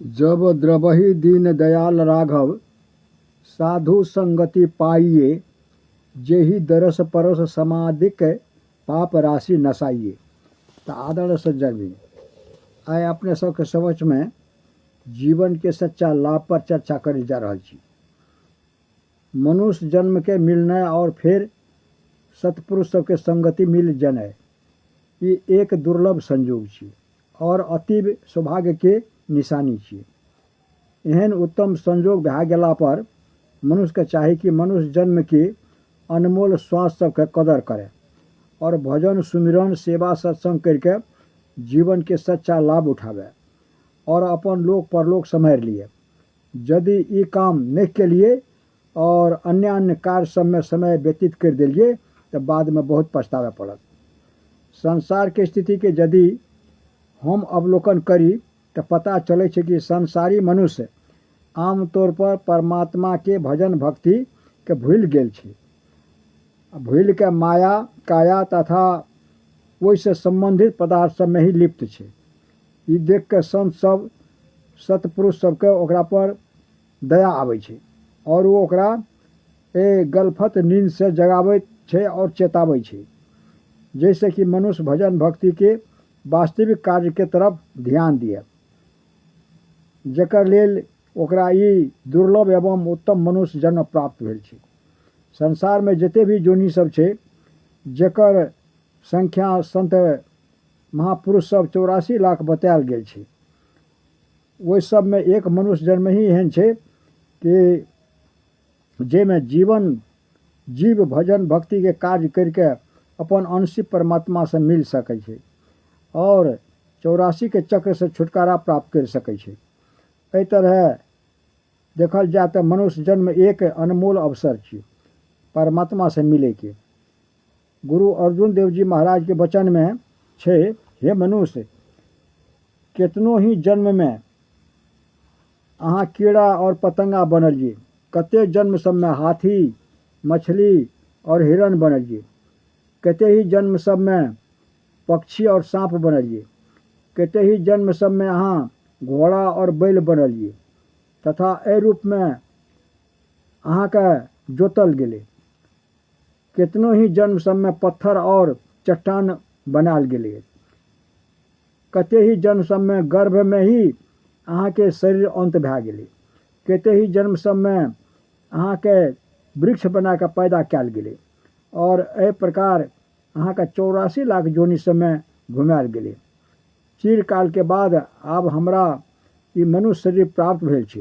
जब द्रवहि दीन दयाल राघव साधु संगति पाइए, जेहि दरस परस समाधिक पाप राशि नसाइए। तो आदर सज्जन भी आए अपने सबके समक्ष में जीवन के सच्चा लाभ पर चर्चा करी जा रहा छी। मनुष्य जन्म के मिलने और फिर सतपुरुष सबके संगति मिल जने ये एक दुर्लभ संयोग छी और अतीब सौभाग्य के निशानी छी। एहन उत्तम संयोग भए गेला पर मनुष्य के चाही कि मनुष्य जन्म के अनमोल श्वास सबके कदर करे और भजन सुमिरन सेवा सत्संग करके जीवन के सच्चा लाभ उठावे और अपन लोक परलोक संभाल लिए। यदि ये काम नहीं के लिए और अन्य कार्य सब में समय व्यतीत कर दिलिए तो बाद में बहुत पछतावे पड़त। संसार के स्थिति के यदि हम अवलोकन करी तो पता चले कि संसारी मनुष्य आमतौर पर परमात्मा के भजन भक्ति के भूल गेल छे, भूल के माया काया तथा वैसे संबंधित पदार्थ सब में ही लिप्त छे। ये देख के संत सब सतपुरुष सबके ओकरा पर दया आवे छे और वो ओकरा गलफत नींद से जगावे छे और चेतावे छे, जैसे कि मनुष्य भजन भक्ति के वास्तविक कार्य के तरफ ध्यान दिए, जेकर लेल ओकरा ई दुर्लभ एवं उत्तम मनुष्य जन्म प्राप्त भेल छे। संसार में जते भी जोनी सब छे जेकर संख्या संत महापुरुष सब 84 लाख बतायल गेल छे, वही सब में एक मनुष्य जन्म ही एहन छे कि जेमे जीव भजन भक्ति के कार्य करके अपन अंशी परमात्मा से मिल सके छे और 84 के चक्र से छुटकारा प्राप्त कर सके छे। एहि तरह देखल जाए तो मनुष्य जन्म एक अनमोल अवसर छे परमात्मा से मिले के। गुरु अर्जुन देव जी महाराज के वचन में छे, हे मनुष्य, कितनो ही जन्म में अहाँ कीड़ा और पतंगा बनलिए, कते जन्म सब में हाथी मछली और हिरण बनलिए, कते ही जन्म सब में पक्षी और सांप बनलिए, कते ही जन्म सब में अहाँ घोड़ा और बैल बनलिए तथा ए रूप में अहाँ का जोतल गेले। कितनो ही जन्म सब में पत्थर और चट्टान बनाल गेले, कते ही जन्म सब में गर्भ में ही अहाँ के शरीर अंत भए गेले, कते ही जन्म सब में अहाँ के वृक्ष बना के पैदा कैल गेले और ए प्रकार अहाँ का 84 लाख जोनी सब में घुमायल गेले। चिरकाल के बाद अब हमरा ये मनुष्य शरीर प्राप्त भेल छे।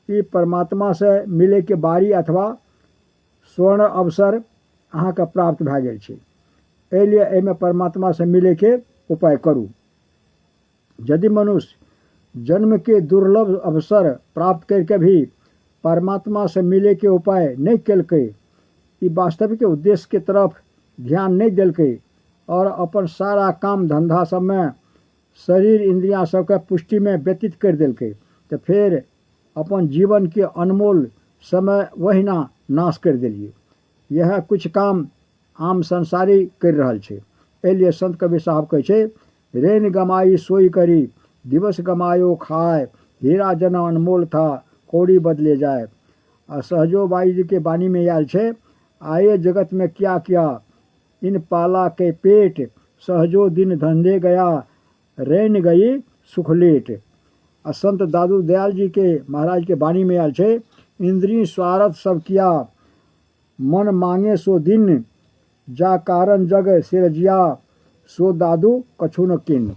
ये परमात्मा से मिले के बारी अथवा स्वर्ण अवसर अहाँ का प्राप्त भए गेल छे। एहि लिए एहिमे परमात्मा से मिले के उपाय करू। यदि मनुष्य जन्म के दुर्लभ अवसर प्राप्त करके भी परमात्मा से मिले के उपाय नहीं केलकै, ई वास्तविक उद्देश्य के तरफ ध्यान नहीं देलकै और अपन सारा काम धंधा सब में शरीर इंद्रिया सबके पुष्टि में व्यतीत कर देलकै, तो फिर अपन जीवन के अनमोल समय वही नाश कर दिलिए। यह कुछ काम आम संसारी कर रहल छे। एहि लिए संत कबीर साहब कहे छे, रेन गमाई सोई करी, दिवस गमायो खाए, हीरा जना अनमोल था, कौड़ी बदले जाए। और सहजो बाई जी के बानी में आयल छे, आए जगत में क्या किया, इन पाला के पेट, सहजो दिन धंधे गया, रेन गई सुखलेट। और संत दादू दयाल जी के महाराज के बानी में आयल छे, इंद्री स्वार्थ सब किया, मन मांगे सो दिन, जा कारण जग सिरजिया, सो दादू कछु न किन।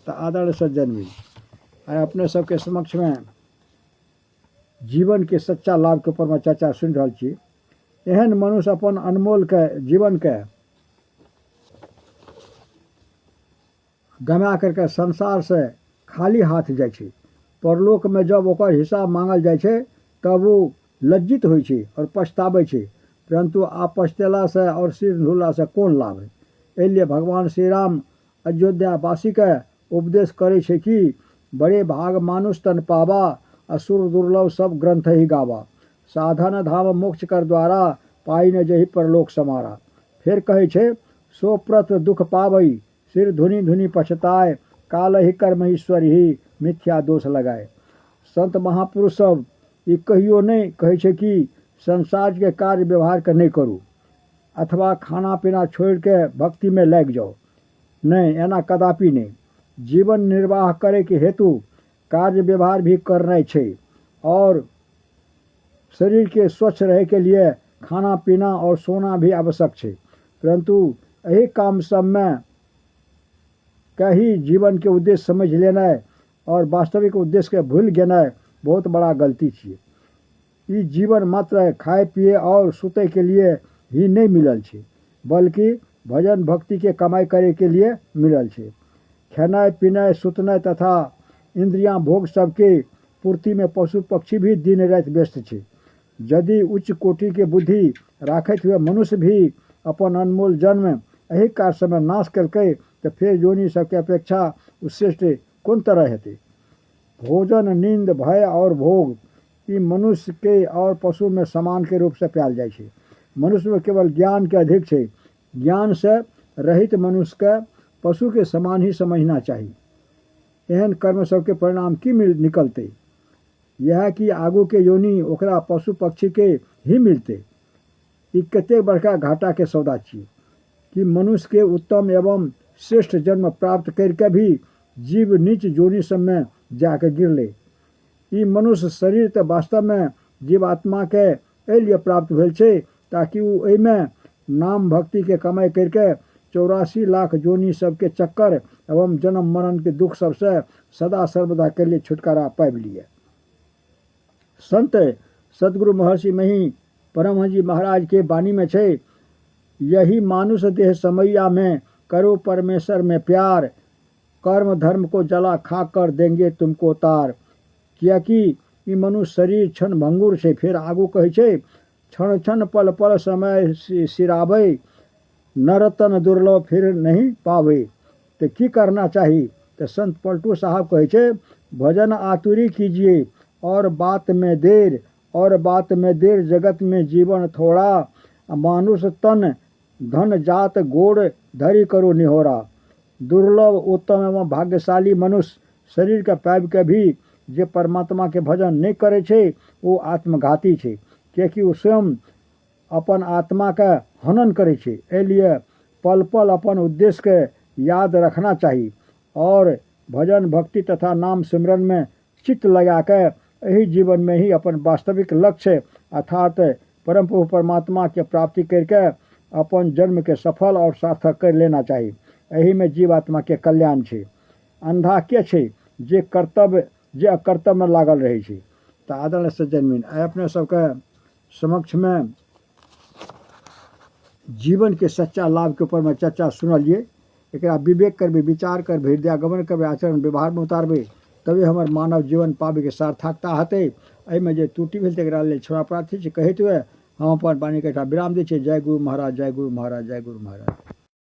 तो आदर सज्जन भी अपने सबके समक्ष में जीवन के सच्चा लाभ के ऊपर में चर्चा सुन रहा छी। एहन मनुष्य अपन अनमोल के जीवन के गमा करके संसार से खाली हाथ जाए छे। परलोक में जब ओकर हिसाब मांगल जाए छे तब वो लज्जित होइ छे और पछतावे छे, परंतु आप पछतेला से और सिर धुला से कौन लाभ है। एहि लिए भगवान श्री राम अयोध्या वासी के उपदेश करे छे कि बड़े भाग मानुष तन पावा, असुर दुर्लभ सब ग्रंथ ही गावा, साधन धाम मोक्ष कर द्वारा, पाई न जही परलोक समारा। फिर कहे छे, सो प्रत दुख पावई, सिर धुनी धुनी पछताए, काल ही कर्म ईश्वर ही मिथ्या दोष लगाए। संत महापुरुष सब ई कहियो नहीं कहै छै कि संसार के कार्य व्यवहार के नहीं करू अथवा खाना पीना छोड़ के भक्ति में लग जाओ। नहीं, एना कदापि नहीं। जीवन निर्वाह करे के हेतु कार्य व्यवहार भी करना छै और शरीर के स्वच्छ रहे के लिए खाना पीना और सोना भी आवश्यक है। परंतु यही काम सब में कहीं जीवन के उद्देश्य समझ लेना और वास्तविक उद्देश्य के भूल गेना बहुत बड़ा गलती है। ये जीवन मात्र खाए पिए और सुते के लिए ही नहीं मिलल है, बल्कि भजन भक्ति के कमाई करे के लिए मिलल है। खेनाय पिनाय सुतनाय तथा इंद्रियां भोग सबके पूर्ति में पशु पक्षी भी दिन रात व्यस्त है। यदि उच्च कोटि के बुद्धि राखत हुए मनुष्य भी अपन अनमोल जन्म यही कार्य में नाश करके तो फिर योनि सबके अपेक्षा श्रेष्ठ कौन तरह हेतु। भोजन नींद भय और भोग ये मनुष्य के और पशु में समान के रूप से पायल जाए छे। मनुष्य में केवल ज्ञान के अधिक है। ज्ञान से रहित मनुष्य के पशु के समान ही समझना चाहिए। एहन कर्म सबके परिणाम की निकलते यह कि आगू के योनि ओकरा पशु पक्षी के ही मिलते। ई कते बड़का घाटा के सौदा छिए कि मनुष्य के उत्तम एवं श्रेष्ठ जन्म प्राप्त करके भी जीव नीच योनि सब में जाकर गिरले। ई मनुष्य शरीर तो वास्तव में जीवात्मा के लिए प्राप्त भेल छे ताकि वो एमे नाम भक्ति के कमाई करके 84 लाख योनि सबके चक्कर एवं जन्म मरण के दुख सबसे सदा सर्वदा के लिए छुटकारा पाबि लिए। संत सदगुरु महर्षि मही परमहंस जी महाराज के वाणी में छे, यही मानुष देह समैया में करो परमेश्वर में प्यार, कर्म धर्म को जला खा कर देंगे तुमको तार। कियाकि ई मनुष्य शरीर क्षण भंगुर से फिर आगू कहे छे क्षण क्षण पल पल समय सिरावे, नरतन दुर्लभ फिर नहीं पावे। तो की करना चाहिए? तो संत पलटू साहब कहे छे भजन आतुरी कीजिए और बात में देर जगत में जीवन थोड़ा, मानुष तन धन जात गोड़ धरी करो निहोरा। दुर्लभ उत्तम एवं भाग्यशाली मनुष्य शरीर के पाबि के भी जे परमात्मा के भजन नहीं करे छे वो आत्मघाती छे, क्योंकि वो स्वयं अपन आत्मा का हनन करे छे। एलिए पल पल अपन उद्देश्य के याद रखना चाहिए और भजन भक्ति तथा नाम सिमरन में चित्त लगा के यही जीवन में ही अपन वास्तविक लक्ष्य अर्थात परम प्रभु परमात्मा के प्राप्ति करके अपन जन्म के सफल और सार्थक कर लेना चाहिए। यही में जीवात्मा के कल्याण छे। अंधा के छे जे अकर्तव्य में लागल रहे छे। तो आदरणीय सज्जनमिन अपने सबके समक्ष में जीवन के सच्चा लाभ के ऊपर में चर्चा सुनलिए। एकरा विवेक करबे, विचार करबे, हृदय गमन करबे, आचरण व्यवहार में उतारबे, तभी हमार मानव जीवन पावे के सार्थकता हेतै। एहिमे जे त्रुटि भेल तकरा लेल क्षमा प्रार्थी छी कहैत हुए हम अपन वाणी के विराम दै छी। जय गुरु महाराज, जय गुरु महाराज, जय गुरु महाराज।